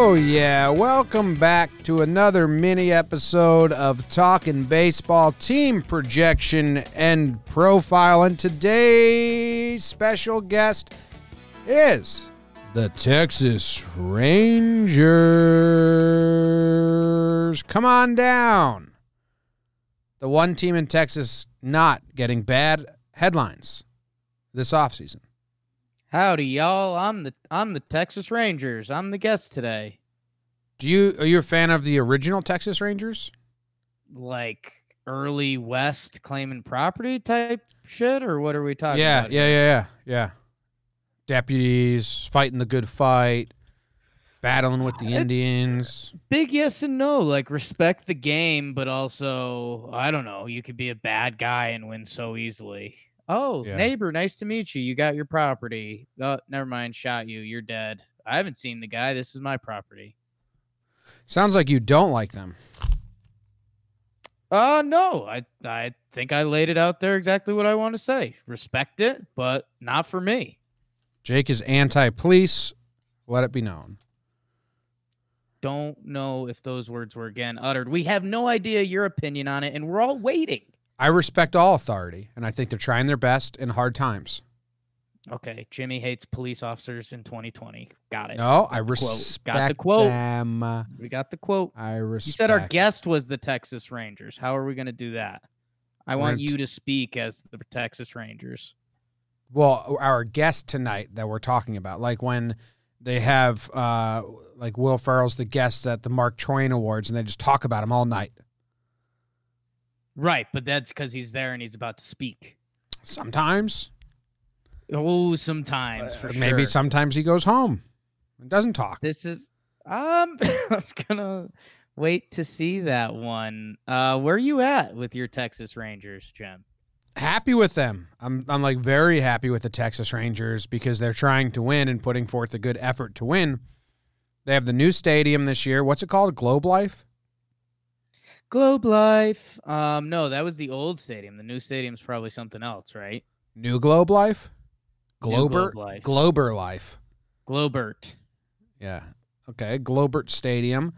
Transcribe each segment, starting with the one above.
Oh, yeah. Welcome back to another mini episode of Talkin' Baseball Team Projection and Profile. And today's special guest is the Texas Rangers. Come on down. The one team in Texas not getting bad headlines this offseason. Howdy, y'all. I'm the Texas Rangers. I'm the guest today. Are you a fan of the original Texas Rangers? Like early West claiming property type shit, or what are we talking about? Yeah. Deputies fighting the good fight, battling with the Indians. Big yes and no. Like, respect the game, but also, I don't know, you could be a bad guy and win so easily. Oh, yeah. Neighbor, nice to meet you. You got your property. Oh, never mind, shot you. You're dead. I haven't seen the guy. This is my property. Sounds like you don't like them. No. I think I laid it out there exactly what I want to say. Respect it, but not for me. Jake is anti-police. Let it be known. Don't know if those words were again uttered. We have no idea your opinion on it, and we're all waiting. I respect all authority, and I think they're trying their best in hard times. Okay, Jimmy hates police officers in 2020. Got it. No, I respect them. We got the quote. I respect. You said our guest was the Texas Rangers. How are we going to do that? I want you to speak as the Texas Rangers. Well, our guest tonight that we're talking about, like when they have, like Will Ferrell's the guest at the Mark Twain Awards, and they just talk about him all night. Right, but that's because he's there and he's about to speak. Sometimes. Oh, sometimes, for sure. Maybe sometimes he goes home and doesn't talk. This is, I'm going to wait to see that one. Where are you at with your Texas Rangers, Jim? Happy with them. I'm like very happy with the Texas Rangers because they're trying to win and putting forth a good effort to win. They have the new stadium this year. What's it called? Globe Life? Globe Life. No, that was the old stadium. The new stadium's probably something else, right? New Globe Life? Glober Life. Glober Life. Globert. Yeah. Okay. Globert Stadium.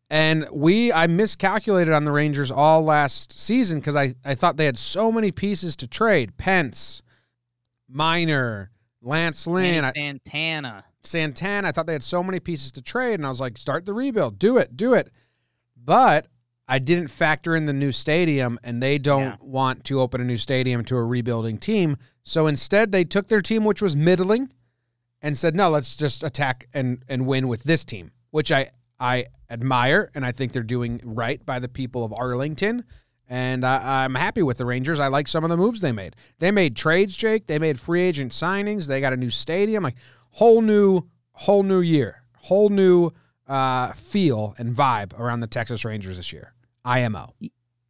And I miscalculated on the Rangers all last season because I thought they had so many pieces to trade. Pence, Minor, Lance Lynn. Santana. I thought they had so many pieces to trade, and I was like, start the rebuild. Do it. But I didn't factor in the new stadium, and they don't want to open a new stadium to a rebuilding team. So instead, they took their team, which was middling, and said, no, let's just attack and win with this team, which I admire, and I think they're doing right by the people of Arlington. And I'm happy with the Rangers. I like some of the moves they made. They made trades, Jake. They made free agent signings. They got a new stadium, like whole new year, whole new feel and vibe around the Texas Rangers this year. IMO.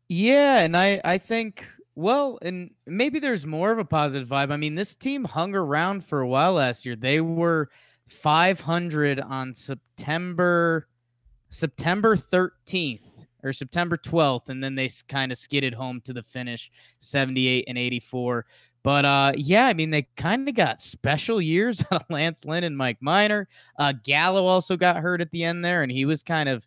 Yeah, and I think, well, and maybe there's more of a positive vibe. I mean, this team hung around for a while last year. They were 500 on September 13th or September 12th, and then they kind of skidded home to the finish, 78 and 84. But, yeah, I mean, they kind of got special years out of Lance Lynn and Mike Minor. Gallo also got hurt at the end there, and he was kind of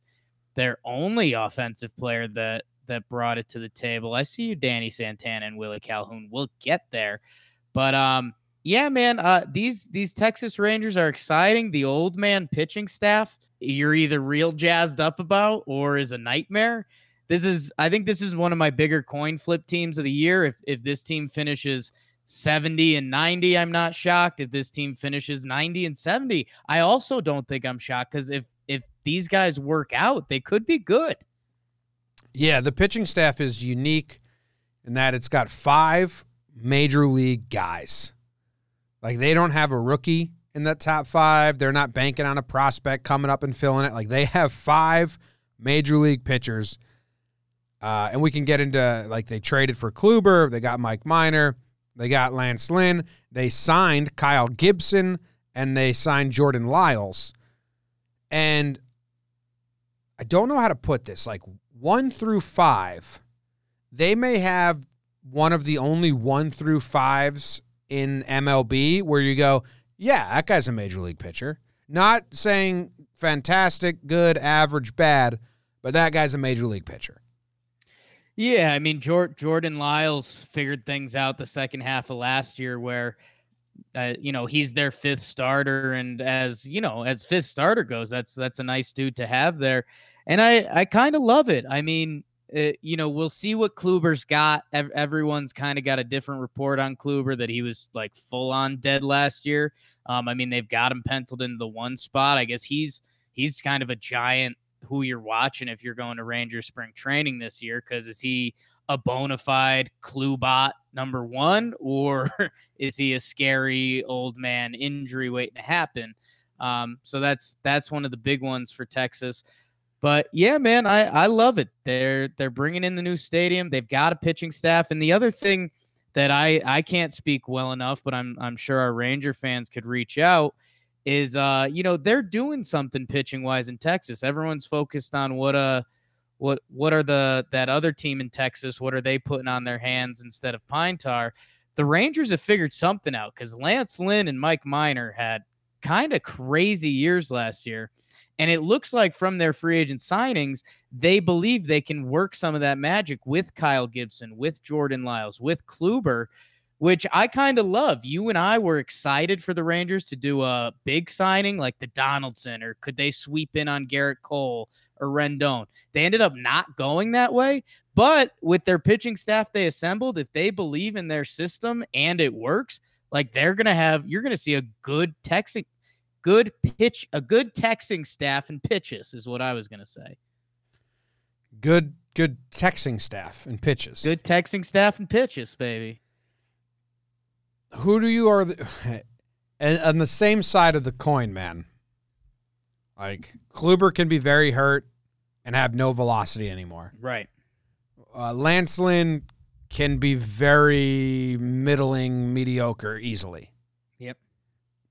their only offensive player that brought it to the table. I see you, Danny Santana and Willie Calhoun. We'll get there. But, yeah, man, these Texas Rangers are exciting. The old man pitching staff, you're either real jazzed up about or is a nightmare. I think this is one of my bigger coin flip teams of the year. If this team finishes 70 and 90, I'm not shocked. If this team finishes 90 and 70, I also don't think I'm shocked because if these guys work out, they could be good. Yeah, the pitching staff is unique in that it's got 5 major league guys. Like, they don't have a rookie in that top 5. They're not banking on a prospect coming up and filling it. Like, they have 5 major league pitchers. And we can get into, like, they traded for Kluber. They got Mike Minor. They got Lance Lynn. They signed Kyle Gibson, and they signed Jordan Lyles. And I don't know how to put this. Like, 1 through 5, they may have one of the only 1 through 5s in MLB where you go, yeah, that guy's a major league pitcher. Not saying fantastic, good, average, bad, but that guy's a major league pitcher. Yeah, I mean, Jordan Lyles figured things out the second half of last year where, he's their fifth starter. And as fifth starter goes, that's a nice dude to have there. And I kind of love it. I mean, we'll see what Kluber's got. Everyone's kind of got a different report on Kluber, that he was like full on dead last year. I mean, they've got him penciled into the one spot. I guess he's kind of a giant who you're watching if you're going to Rangers spring training this year, because is he a bona fide Klubot number one, or is he a scary old man injury waiting to happen? So that's one of the big ones for Texas. But yeah, man, I love it. They're bringing in the new stadium. They've got a pitching staff, and the other thing that I can't speak well enough, but I'm sure our Ranger fans could reach out, is they're doing something pitching wise in Texas. Everyone's focused on what are that other team in Texas, what are they putting on their hands instead of Pine Tar? The Rangers have figured something out, because Lance Lynn and Mike Minor had kind of crazy years last year. And it looks like from their free agent signings, they believe they can work some of that magic with Kyle Gibson, with Jordan Lyles, with Kluber, which I kind of love. You and I were excited for the Rangers to do a big signing like the Donaldson, or could they sweep in on Garrett Cole or Rendon? They ended up not going that way, but with their pitching staff they assembled, if they believe in their system and it works, like you're going to see a good texting staff and pitches is what I was going to say. Good texting staff and pitches. Good texting staff and pitches, baby. Who do you are on the same side of the coin, man? Like, Kluber can be very hurt and have no velocity anymore. Right. Lance Lynn can be very middling, mediocre easily. Yep.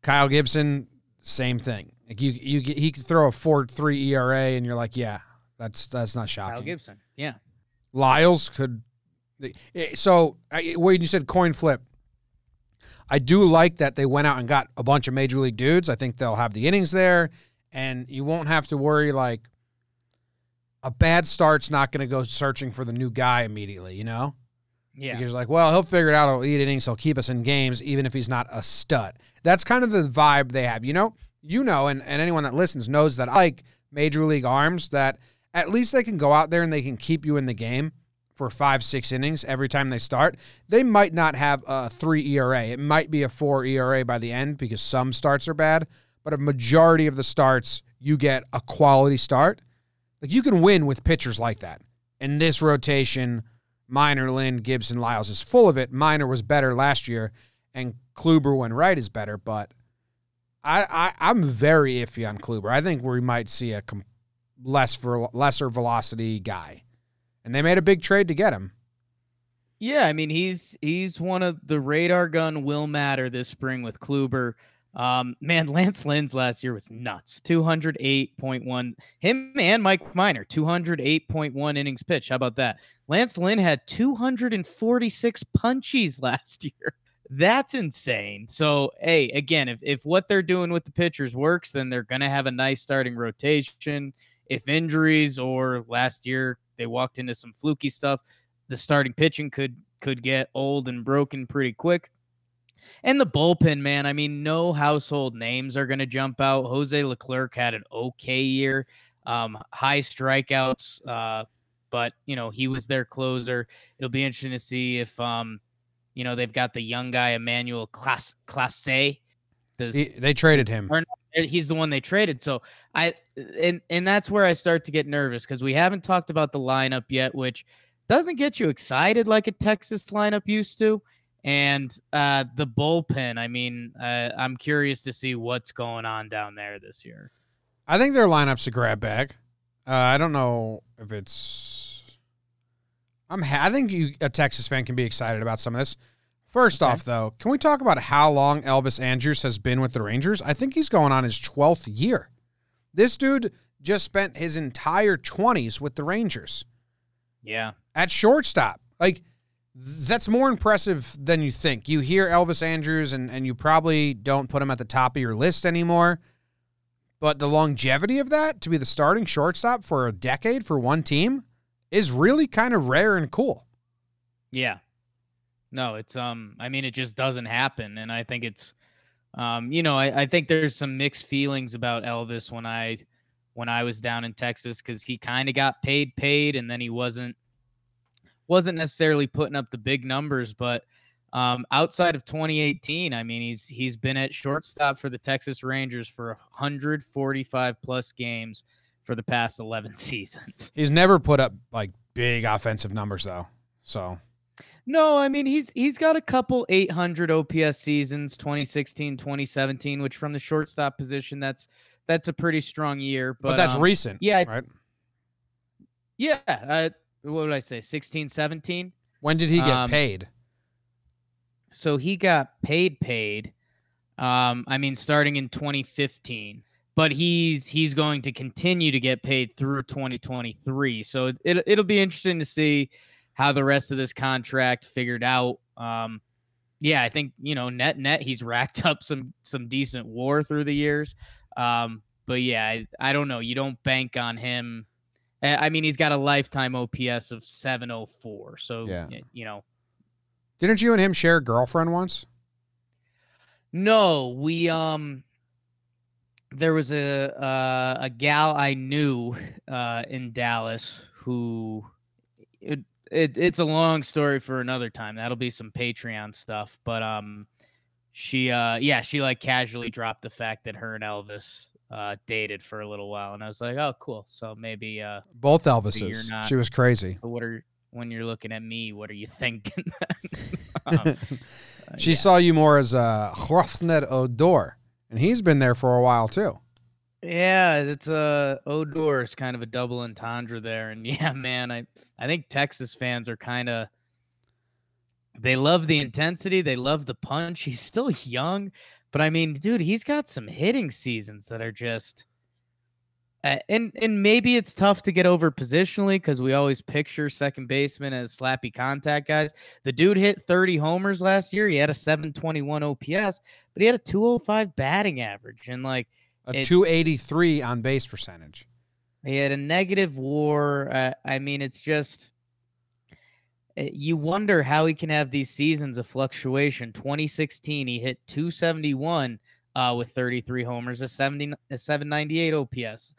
Kyle Gibson, same thing. Like he could throw a 4.3 ERA, and you're like, yeah, that's not shocking. Kyle Gibson, yeah. Lyles could. So when you said coin flip, I do like that they went out and got a bunch of major league dudes. I think they'll have the innings there, and you won't have to worry like a bad start's not going to go searching for the new guy immediately, you know? Yeah. Because like, well, he'll figure it out. He'll eat innings. He'll keep us in games, even if he's not a stud. That's kind of the vibe they have, and anyone that listens knows that I like major league arms that at least they can go out there and they can keep you in the game for 5-6 innings every time they start. They might not have a 3 ERA. It might be a 4 ERA by the end because some starts are bad, but a majority of the starts, you get a quality start. Like, you can win with pitchers like that. And this rotation, Minor, Lynn, Gibson, Lyles is full of it. Minor was better last year, and Kluber, when right, is better, but I'm very iffy on Kluber. I think we might see a lesser velocity guy. And they made a big trade to get him. Yeah, I mean, he's one of the radar gun will matter this spring with Kluber. Man, Lance Lynn's last year was nuts. 208.1. Him and Mike Minor, 208.1 innings pitched. How about that? Lance Lynn had 246 punchies last year. That's insane. So, hey, again, if what they're doing with the pitchers works, then they're going to have a nice starting rotation. If injuries or last year they walked into some fluky stuff, the starting pitching could get old and broken pretty quick. And the bullpen, man, I mean, no household names are going to jump out. Jose Leclerc had an okay year, high strikeouts, but, he was their closer. It'll be interesting to see if, they've got the young guy, Emmanuel Clase. They traded him. He's the one they traded. So and that's where I start to get nervous, because we haven't talked about the lineup yet, which doesn't get you excited like a Texas lineup used to. And the bullpen, I mean, I'm curious to see what's going on down there this year. I think their lineup's a grab bag. I don't know if it's. I think a Texas fan can be excited about some of this. First off, though, can we talk about how long Elvis Andrus has been with the Rangers? I think he's going on his 12th year. This dude just spent his entire 20s with the Rangers. Yeah. At shortstop. Like, that's more impressive than you think. You hear Elvis Andrus, and you probably don't put him at the top of your list anymore. But the longevity of that, to be the starting shortstop for a decade for one team, is really kind of rare and cool. Yeah. No, it's I mean, it just doesn't happen. And I think it's I think there's some mixed feelings about Elvis when I was down in Texas, because he kind of got paid, and then he wasn't necessarily putting up the big numbers. But outside of 2018, I mean, he's been at shortstop for the Texas Rangers for 145 plus games for the past 11 seasons. He's never put up like big offensive numbers though. So no, I mean, he's got a couple 800 OPS seasons, 2016, 2017, which from the shortstop position, that's a pretty strong year. But that's recent, yeah, right? Yeah. What would I say? 16, 17? When did he get paid? So he got paid. I mean, starting in 2015, but he's going to continue to get paid through 2023. So it'll be interesting to see how the rest of this contract figured out. Yeah, I think, net he's racked up some decent WAR through the years. But yeah, I don't know. You don't bank on him. I mean, he's got a lifetime OPS of 704. So, yeah. Didn't you and him share a girlfriend once? No, we there was a gal I knew in Dallas who it's a long story for another time. That'll be some Patreon stuff, but she like casually dropped the fact that her and Elvis dated for a little while, and I was like, oh, cool. So maybe both Elvises. So she was crazy. When you're looking at me, what are you thinking? She saw you more as a Hrofnet Odor, and he's been there for a while too. Yeah, it's Odor is kind of a double entendre there, and yeah, man, I think Texas fans are kind of, they love the intensity, they love the punch. He's still young, but I mean, dude, he's got some hitting seasons that are just. And maybe it's tough to get over positionally because we always picture second baseman as slappy contact guys. The dude hit 30 homers last year. He had a 721 OPS, but he had a 205 batting average and like a 283 on base percentage. He had a negative WAR. I mean, it's just you wonder how he can have these seasons of fluctuation. 2016, he hit 271 with 33 homers, a 798 OPS.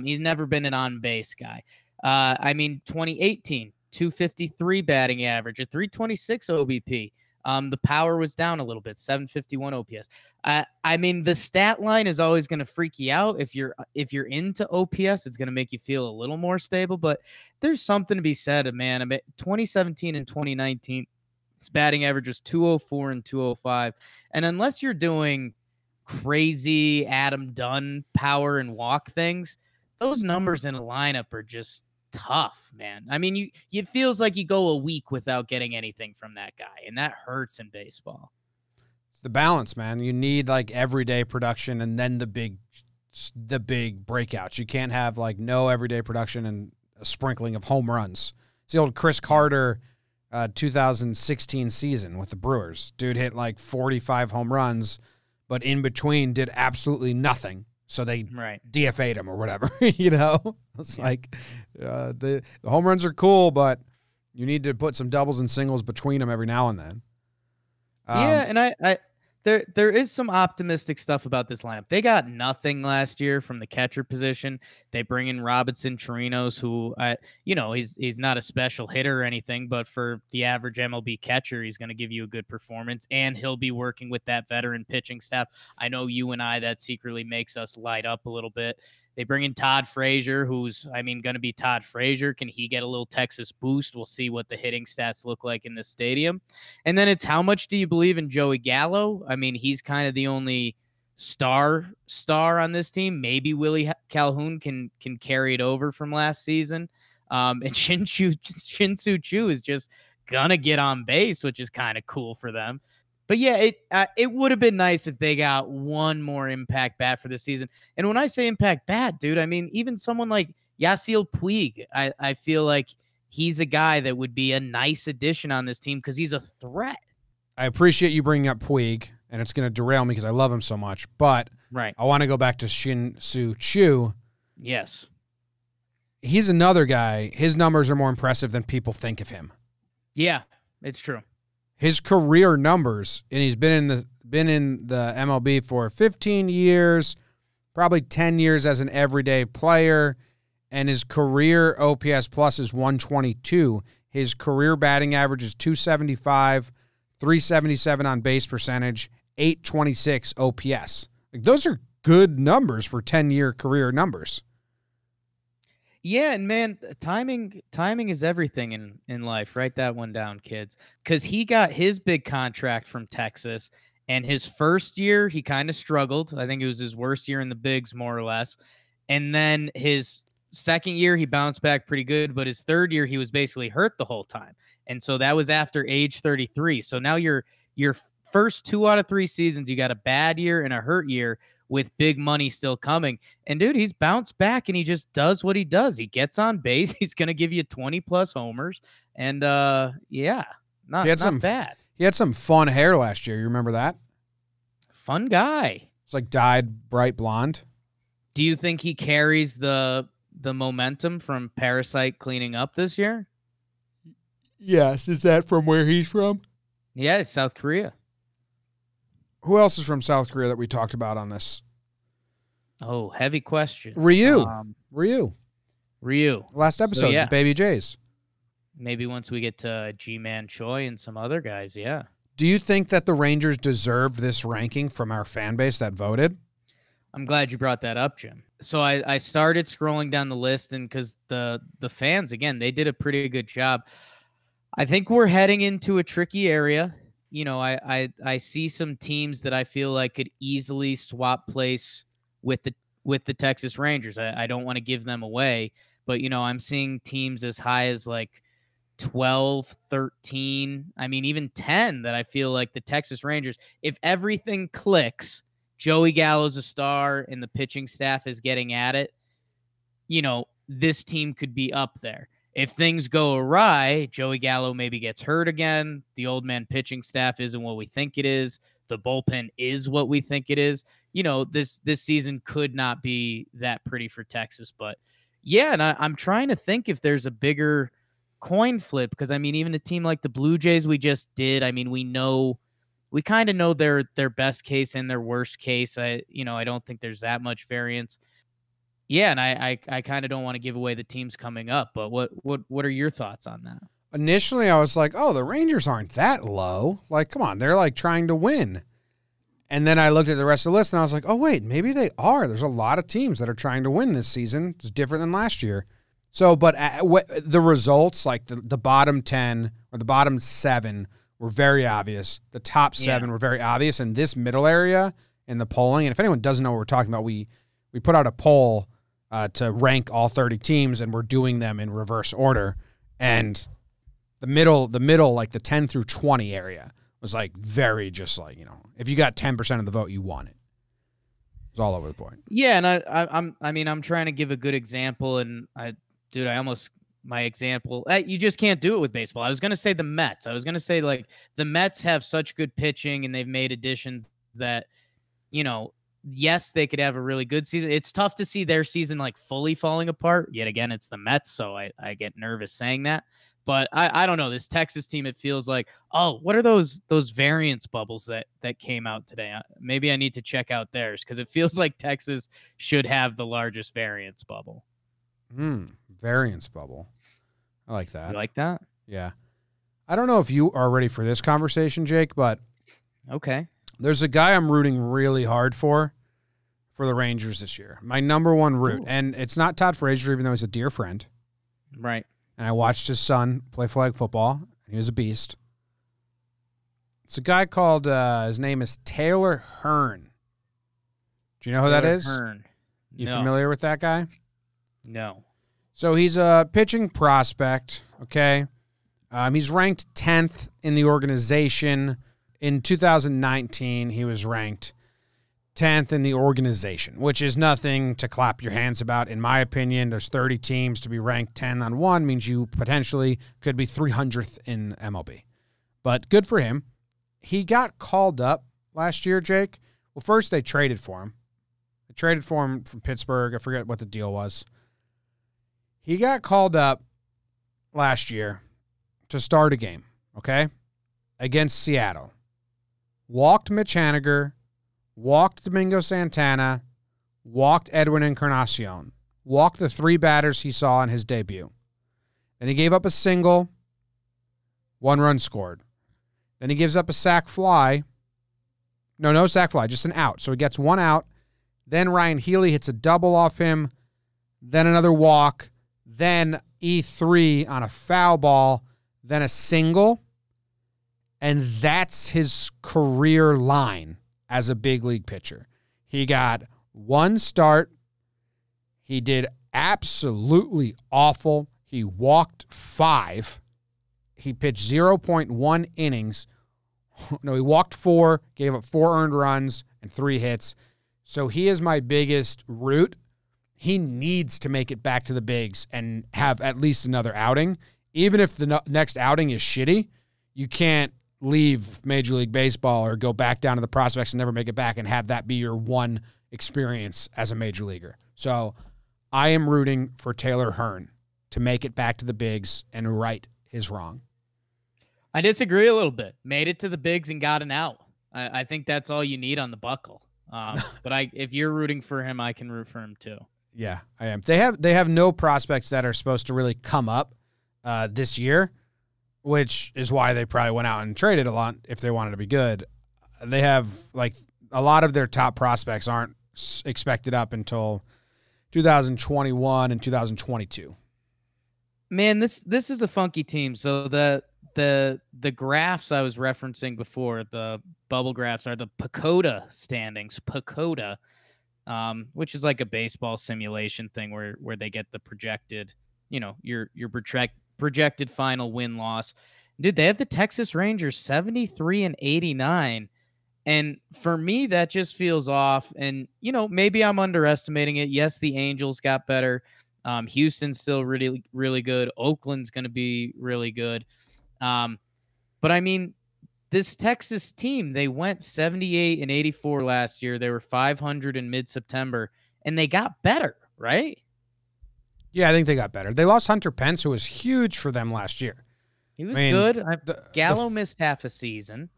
He's never been an on-base guy. I mean, 2018, 253 batting average, a 326 OBP. The power was down a little bit, 751 OPS. I mean, the stat line is always going to freak you out. If you're into OPS, it's going to make you feel a little more stable. But there's something to be said, man. I mean, 2017 and 2019, his batting average was 204 and 205. And unless you're doing crazy Adam Dunn power and walk things, those numbers in a lineup are just tough, man. I mean, it feels like you go a week without getting anything from that guy, and that hurts in baseball. It's the balance, man. You need like everyday production and then the big breakouts. You can't have like no everyday production and a sprinkling of home runs. It's the old Chris Carter 2016 season with the Brewers. Dude hit like 45 home runs, but in between did absolutely nothing. So they DFA'd him or whatever, It's like the home runs are cool, but you need to put some doubles and singles between them every now and then. Yeah, and there is some optimistic stuff about this lineup. They got nothing last year from the catcher position. They bring in Robinson Chirinos, who, he's not a special hitter or anything, but for the average MLB catcher, he's going to give you a good performance, and he'll be working with that veteran pitching staff. I know you and I, that secretly makes us light up a little bit. They bring in Todd Frazier, who's, going to be Todd Frazier. Can he get a little Texas boost? We'll see what the hitting stats look like in this stadium. And then it's how much do you believe in Joey Gallo? I mean, he's kind of the only star on this team. Maybe Willie Calhoun can carry it over from last season. And Shin-Soo Choo is just going to get on base, which is kind of cool for them. But yeah, it would have been nice if they got one more impact bat for this season. And when I say impact bat, dude, I mean even someone like Yasiel Puig. I feel like he's a guy that would be a nice addition on this team because he's a threat. I appreciate you bringing up Puig, and it's going to derail me because I love him so much. But Right. I want to go back to Shin Soo Choo. Yes. He's another guy. His numbers are more impressive than people think of him. Yeah, it's true. His career numbers, and he's been in the MLB for 15 years, probably 10 years as an everyday player, and his career OPS plus is 122. His career batting average is 275, 377 on base percentage, 826 OPS. Like, those are good numbers for 10-year career numbers. Yeah, and man, timing is everything in life. Write that one down, kids. Because he got his big contract from Texas, and his first year he kind of struggled. I think it was his worst year in the bigs, more or less. And then his second year he bounced back pretty good, but his third year he was basically hurt the whole time. And so that was after age 33. So now your first 2 out of 3 seasons, you got a bad year and a hurt year, with big money still coming. And dude, he's bounced back and he just does what he does. He gets on base. He's going to give you 20 plus homers. And yeah, not bad. He had some fun hair last year. You remember that? Fun guy. It's like dyed bright blonde. Do you think he carries the momentum from Parasite cleaning up this year? Yes. Is that from where he's from? Yeah, it's South Korea. Who else is from South Korea that we talked about on this? Oh, heavy question. Ryu. Last episode, yeah. the Baby Jays. Maybe once we get to G-Man Choi and some other guys, yeah. Do you think that the Rangers deserved this ranking from our fan base that voted? I'm glad you brought that up, Jim. So I started scrolling down the list, and because the fans, again, they did a pretty good job. I think we're heading into a tricky area. You know, I see some teams that I feel like could easily swap place with the Texas Rangers. I don't want to give them away, but, you know, I'm seeing teams as high as like 12, 13, I mean, even 10 that I feel like the Texas Rangers, if everything clicks, Joey Gallo's a star and the pitching staff is getting at it, you know, this team could be up there. If things go awry, Joey Gallo maybe gets hurt again. The old man pitching staff isn't what we think it is. The bullpen is what we think it is. You know, this season could not be that pretty for Texas. But, yeah, and I'm trying to think if there's a bigger coin flip, because, I mean, even a team like the Blue Jays we just did, I mean, we kind of know their best case and their worst case. I don't think there's that much variance. Yeah, and I kind of don't want to give away the teams coming up, but what are your thoughts on that? Initially, I was like, oh, the Rangers aren't that low. Like, come on, they're like trying to win. And then I looked at the rest of the list, and I was like, oh, wait, maybe they are. There's a lot of teams that are trying to win this season. It's different than last year. So, but the results, like the bottom 10 or the bottom 7 were very obvious. The top 7 were very obvious. And this middle area in the polling, and if anyone doesn't know what we're talking about, we put out a poll to rank all 30 teams, and we're doing them in reverse order. And the middle, like the 10 through 20 area was like very just like, you know, if you got 10% of the vote, you won it. It was all over the point. Yeah, and I'm trying to give a good example, and my example, you just can't do it with baseball. I was going to say the Mets. I was going to say, like, the Mets have such good pitching, and they've made additions that, you know, yes, they could have a really good season. It's tough to see their season like fully falling apart. Yet again, it's the Mets, so I get nervous saying that. But I don't know. This Texas team, it feels like, oh, what are those variance bubbles that came out today? Maybe I need to check out theirs, because it feels like Texas should have the largest variance bubble. Variance bubble. I like that. You like that? Yeah. I don't know if you are ready for this conversation, Jake, but okay. There's a guy I'm rooting really hard for the Rangers this year. My number one root. Ooh. And it's not Todd Frazier, even though he's a dear friend. Right. And I watched his son play flag football. He was a beast. It's a guy called, his name is Taylor Hearn. Do you know who that is? Hearn. You familiar with that guy? No. So he's a pitching prospect, okay? He's ranked 10th in the organization. In 2019, he was ranked 10th in the organization, which is nothing to clap your hands about, in my opinion. There's 30 teams. To be ranked 10 on one means you potentially could be 300th in MLB. But good for him. He got called up last year, Jake. Well, first they traded for him. I traded for him from Pittsburgh. I forget what the deal was. He got called up last year to start a game, okay, against Seattle. Walked Mitch Haniger, walked Domingo Santana, walked Edwin Encarnacion, walked the 3 batters he saw in his debut. Then he gave up a single, 1 run scored. Then he gives up a sac fly. No sac fly, just an out. So he gets 1 out. Then Ryan Healy hits a double off him. Then another walk. Then E3 on a foul ball. Then a single. And that's his career line as a big league pitcher. He got 1 start. He did absolutely awful. He walked 5. He pitched 0.1 innings. No, he walked 4, gave up 4 earned runs and 3 hits. So he is my biggest root. He needs to make it back to the bigs and have at least another outing. Even if the next outing is shitty, you can't leave Major League Baseball or go back down to the prospects and never make it back and have that be your one experience as a major leaguer. So I am rooting for Taylor Hearn to make it back to the bigs and right his wrong. I disagree a little bit. Made it to the bigs and got an out. I think that's all you need on the buckle. But if you're rooting for him, I can root for him too. Yeah, I am. They have no prospects that are supposed to really come up this year, which is why they probably went out and traded a lot if they wanted to be good. They have, like, a lot of their top prospects aren't expected up until 2021 and 2022. Man, this is a funky team. So the graphs I was referencing before, the bubble graphs, are the PECOTA standings. PECOTA, which is like a baseball simulation thing where they get the projected, your projected final win-loss. Dude, they have the Texas Rangers 73-89. And for me, that just feels off. And, maybe I'm underestimating it. Yes, the Angels got better. Houston's still really, really good. Oakland's going to be really good. But I mean, this Texas team, they went 78-84 last year. They were 500 in mid-September, and they got better, right? Yeah, I think they got better. They lost Hunter Pence, who was huge for them last year. He was good. Gallo missed half a season.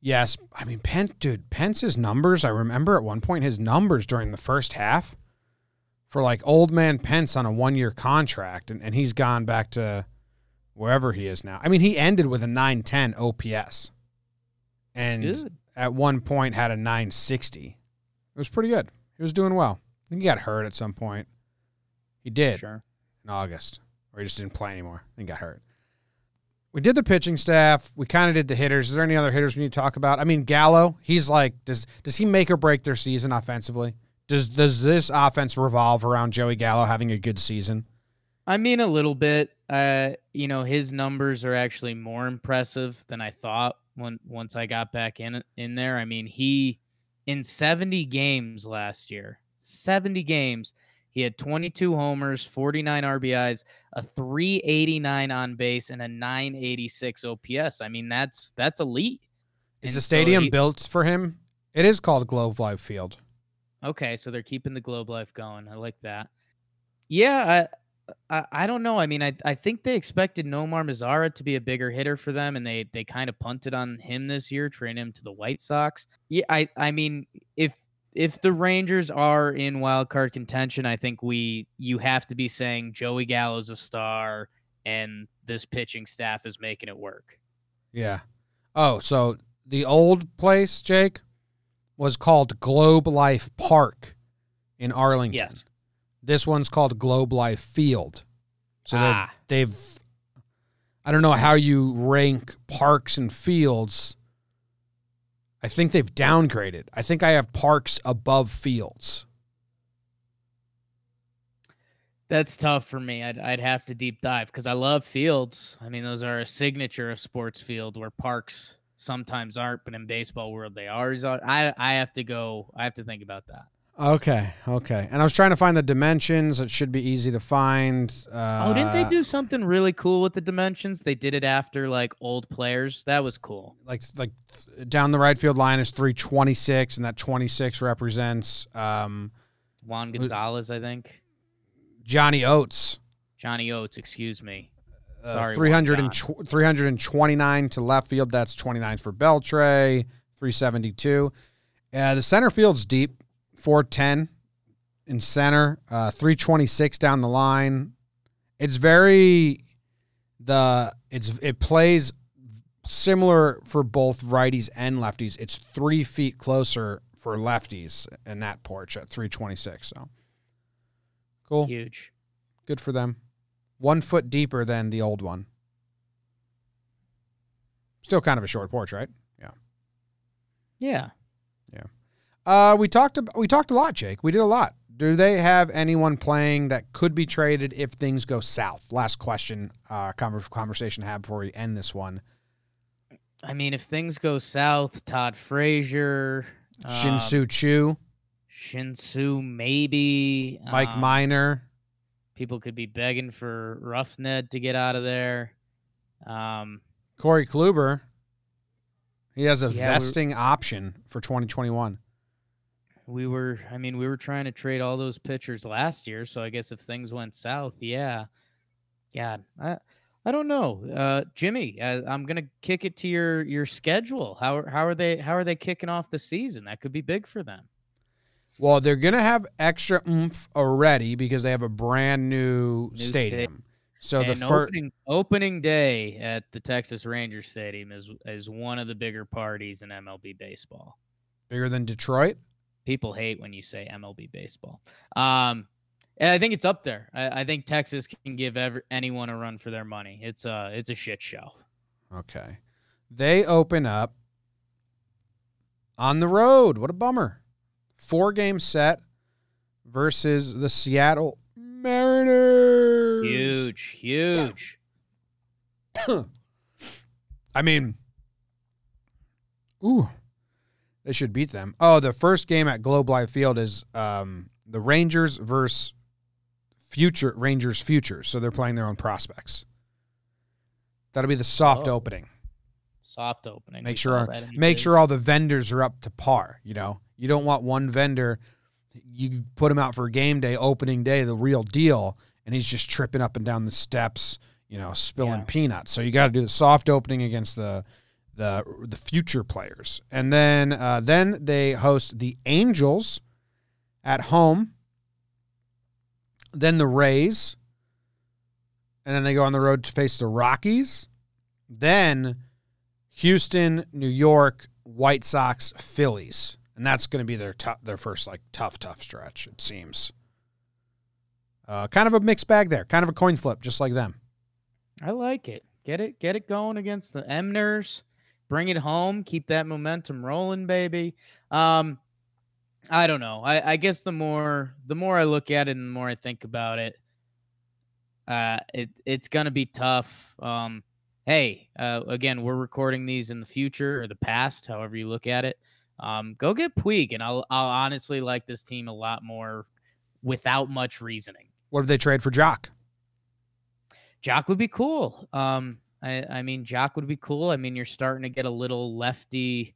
Yes. I mean, Pence's numbers, I remember at one point his numbers during the first half for like old man Pence on a 1-year contract, and he's gone back to wherever he is now. I mean, he ended with a 910 OPS and at one point had a 960. It was pretty good. He was doing well. I think he got hurt at some point. He did in August, or he just didn't play anymore and got hurt. We did the pitching staff. We kind of did the hitters. Is there any other hitters we need to talk about? I mean, Gallo, he's like, does he make or break their season offensively? Does this offense revolve around Joey Gallo having a good season? I mean, a little bit. His numbers are actually more impressive than I thought once I got back in there. I mean, he, in 70 games last year, 70 games, he had 22 homers, 49 RBIs, a 389 on base, and a 986 OPS. I mean, that's elite. Is the stadium built for him? It is called Globe Life Field. Okay, so they're keeping the Globe Life going. I like that. Yeah, I don't know. I mean, I think they expected Nomar Mazara to be a bigger hitter for them, and they kind of punted on him this year, trading him to the White Sox. Yeah, I mean, if the Rangers are in wild card contention, I think you have to be saying Joey Gallo's a star and this pitching staff is making it work. Yeah. Oh, so the old place, Jake, was called Globe Life Park in Arlington. Yes. This one's called Globe Life Field. So they've I don't know how you rank parks and fields. I think they've downgraded. I think I have parks above fields. That's tough for me. I'd have to deep dive because I love fields. I mean, those are a signature of sports field where parks sometimes aren't, but in baseball world they are. I have to think about that. Okay. And I was trying to find the dimensions. It should be easy to find. Didn't they do something really cool with the dimensions? They did it after like old players. That was cool. Like down the right field line is 326, and that 26 represents Juan Gonzalez, I think. Johnny Oates. Excuse me. Sorry. 329 to left field. That's 29 for Beltre. 372. The center field's deep. 410 in center, 326 down the line. It plays similar for both righties and lefties. It's 3 feet closer for lefties in that porch at 326. So cool. Huge. Good for them. 1 foot deeper than the old one. Still kind of a short porch, right? Yeah. We talked a lot, Jake. We did a lot. Do they have anyone playing that could be traded if things go south? Last question, conversation to have before we end this one. I mean, if things go south, Todd Frazier, Shin-Soo Choo, maybe Mike Minor. People could be begging for Roughnead to get out of there. Corey Kluber. He has a vesting option for 2021. We were trying to trade all those pitchers last year, so I guess if things went south, yeah. God, I don't know. Jimmy, I'm gonna kick it to your schedule. How are they kicking off the season? That could be big for them. Well, they're gonna have extra oomph already because they have a brand new stadium. So and opening day at the Texas Rangers Stadium is one of the bigger parties in MLB baseball. Bigger than Detroit? People hate when you say MLB baseball. And I think it's up there. I think Texas can give anyone a run for their money. It's a shit show. Okay. They open up on the road. What a bummer. 4-game set versus the Seattle Mariners. Huge. I mean, they should beat them. Oh, the first game at Globe Life Field is the Rangers versus Rangers Futures. So they're playing their own prospects. That'll be the soft opening. Soft opening. Make sure all the vendors are up to par. You don't want one vendor. You put him out for game day, opening day, the real deal, and he's just tripping up and down the steps, spilling peanuts. So you got to do the soft opening against the future players. And then they host the Angels at home, then the Rays, and then they go on the road to face the Rockies, then Houston, New York, White Sox, Phillies. And that's going to be their first tough stretch, it seems. Kind of a mixed bag there. Kind of a coin flip, just like them. I like it. Get it going against the Emners. Bring it home. Keep that momentum rolling, baby. I don't know. I guess the more I look at it and the more I think about it, it's gonna be tough. Again, we're recording these in the future or the past, however you look at it. Go get Puig, and I'll honestly like this team a lot more without much reasoning. What if they trade for Jock? Jock would be cool. I mean, Jock would be cool. I mean, you're starting to get a little lefty,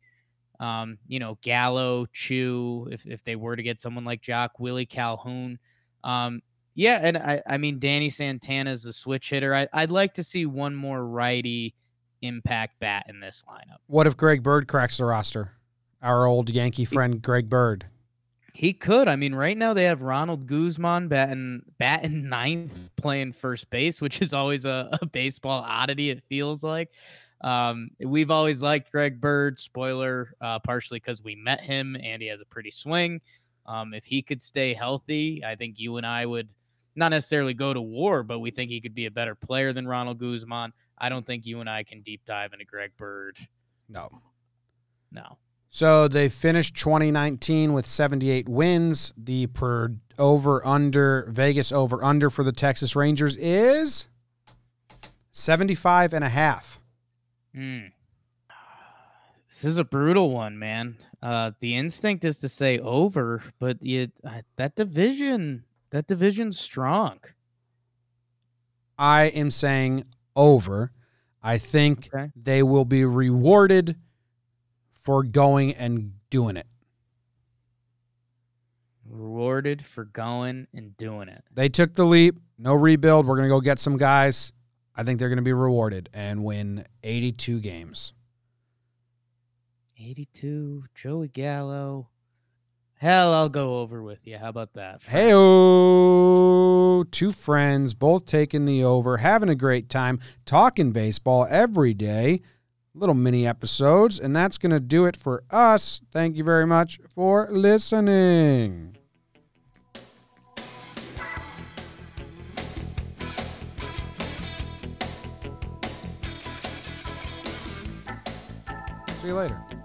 Gallo, Chu, if they were to get someone like Jock, Willie Calhoun. And I mean, Danny Santana's the switch hitter. I'd like to see one more righty impact bat in this lineup. What if Greg Bird cracks the roster? Our old Yankee friend, Greg Bird. He could. I mean, right now they have Ronald Guzman batting ninth, playing first base, which is always a baseball oddity, it feels like. We've always liked Greg Bird, spoiler, partially because we met him and he has a pretty swing. If he could stay healthy, I think you and I would not necessarily go to war, but we think he could be a better player than Ronald Guzman. I don't think you and I can deep dive into Greg Bird. No. So they finished 2019 with 78 wins. The Vegas over-under for the Texas Rangers is 75.5. This is a brutal one, man. The instinct is to say over, but that division's strong. I am saying over. I think Okay. they will be rewarded for going and doing it. Rewarded for going and doing it. They took the leap. No rebuild. We're going to go get some guys. I think they're going to be rewarded and win 82 games. 82, Joey Gallo. Hell, I'll go over with you. How about that? Hey-o, two friends, both taking the over, having a great time, talking baseball every day, little mini episodes, and that's going to do it for us. Thank you very much for listening. See you later.